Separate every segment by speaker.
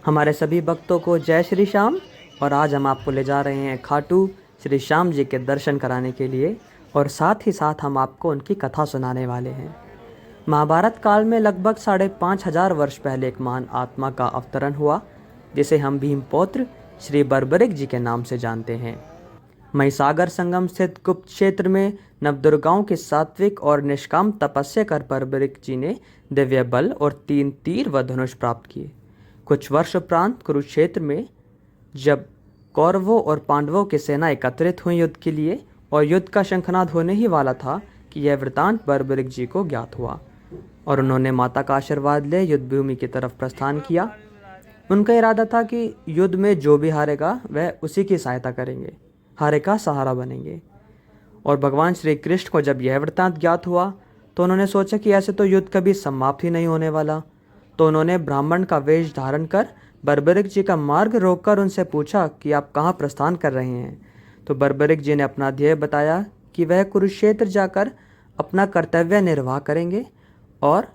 Speaker 1: हमारे सभी भक्तों को जय श्री श्याम। और आज हम आपको ले जा रहे हैं खाटू श्री श्याम जी के दर्शन कराने के लिए, और साथ ही साथ हम आपको उनकी कथा सुनाने वाले हैं। महाभारत काल में लगभग 5,500 वर्ष पहले एक महान आत्मा का अवतरण हुआ, जिसे हम भीमपौत्र श्री बर्बरिक जी के नाम से जानते हैं। महिसागर संगम स्थित गुप्त क्षेत्र में नवदुर्गाओं की सात्विक और निष्काम तपस्या कर बर्बरिक जी ने दिव्य बल और 3 तीर व धनुष प्राप्त किए। कुछ वर्ष उपरांत कुरुक्षेत्र में जब कौरवों और पांडवों की सेना एकत्रित हुई युद्ध के लिए, और युद्ध का शंखनाद होने ही वाला था कि यह वृतांत बर्बरिक जी को ज्ञात हुआ, और उन्होंने माता का आशीर्वाद ले युद्ध भूमि की तरफ प्रस्थान किया। उनका इरादा था कि युद्ध में जो भी हारेगा वह उसी की सहायता करेंगे, हारे का सहारा बनेंगे। और भगवान श्री कृष्ण को जब यह वृतांत ज्ञात हुआ तो उन्होंने सोचा कि ऐसे तो युद्ध कभी समाप्त ही नहीं होने वाला। तो उन्होंने ब्राह्मण का वेश धारण कर बर्बरिक जी का मार्ग रोककर उनसे पूछा कि आप कहाँ प्रस्थान कर रहे हैं। तो बर्बरिक जी ने अपना ध्येय बताया कि वह कुरुक्षेत्र जाकर अपना कर्तव्य निर्वाह करेंगे और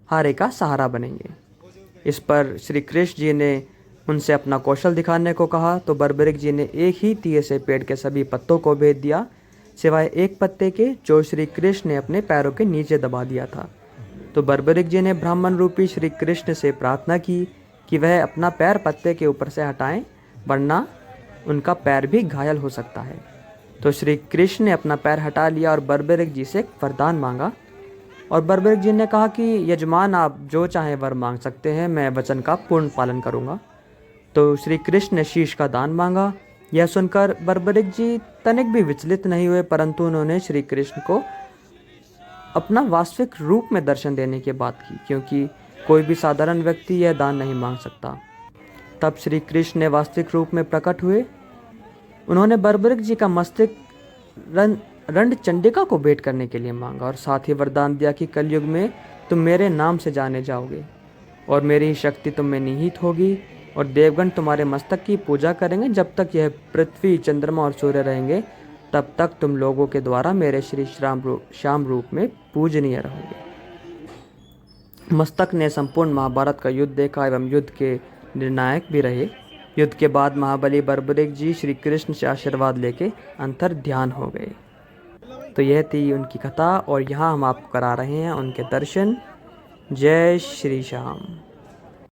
Speaker 1: हारे का सहारा बनेंगे। इस पर श्री कृष्ण जी ने उनसे अपना कौशल दिखाने को कहा। तो बर्बरिक जी ने एक ही तीर से पेड़ के सभी पत्तों को भेद दिया, सिवाय एक पत्ते के जो श्री कृष्ण ने अपने पैरों के नीचे दबा दिया था। तो बर्बरिक जी ने ब्राह्मण रूपी श्री कृष्ण से प्रार्थना की कि वह अपना पैर पत्ते के ऊपर से हटाएं, वरना उनका पैर भी घायल हो सकता है। तो श्री कृष्ण ने अपना पैर हटा लिया और बर्बरिक जी से एक वरदान मांगा। और बर्बरिक जी ने कहा कि यजमान, आप जो चाहें वर मांग सकते हैं, मैं वचन का पूर्ण पालन करूंगा। तो श्री कृष्ण ने शीश का दान मांगा। यह सुनकर बर्बरिक जी तनिक भी विचलित नहीं हुए, परंतु उन्होंने श्री कृष्ण को अपना वास्तविक रूप में दर्शन देने की बात की, क्योंकि कोई भी साधारण व्यक्ति यह दान नहीं मांग सकता। तब श्री कृष्ण ने वास्तविक रूप में प्रकट हुए। उन्होंने बर्बरिक जी का मस्तक रंड चंडिका को भेंट करने के लिए मांगा, और साथ ही वरदान दिया कि कलयुग में तुम मेरे नाम से जाने जाओगे और मेरी ही शक्ति तुम में निहित होगी, और देवगण तुम्हारे मस्तक की पूजा करेंगे। जब तक यह पृथ्वी, चंद्रमा और सूर्य रहेंगे, तब तक तुम लोगों के द्वारा मेरे श्री श्याम रूप में पूजनीय रहोगे। मस्तक ने संपूर्ण महाभारत का युद्ध देखा एवं युद्ध के निर्णायक भी रहे। युद्ध के बाद महाबली बर्बरिक जी श्री कृष्ण से आशीर्वाद लेके अंतर ध्यान हो गए। तो यह थी उनकी कथा, और यहाँ हम आपको करा रहे हैं उनके दर्शन। जय श्री श्याम।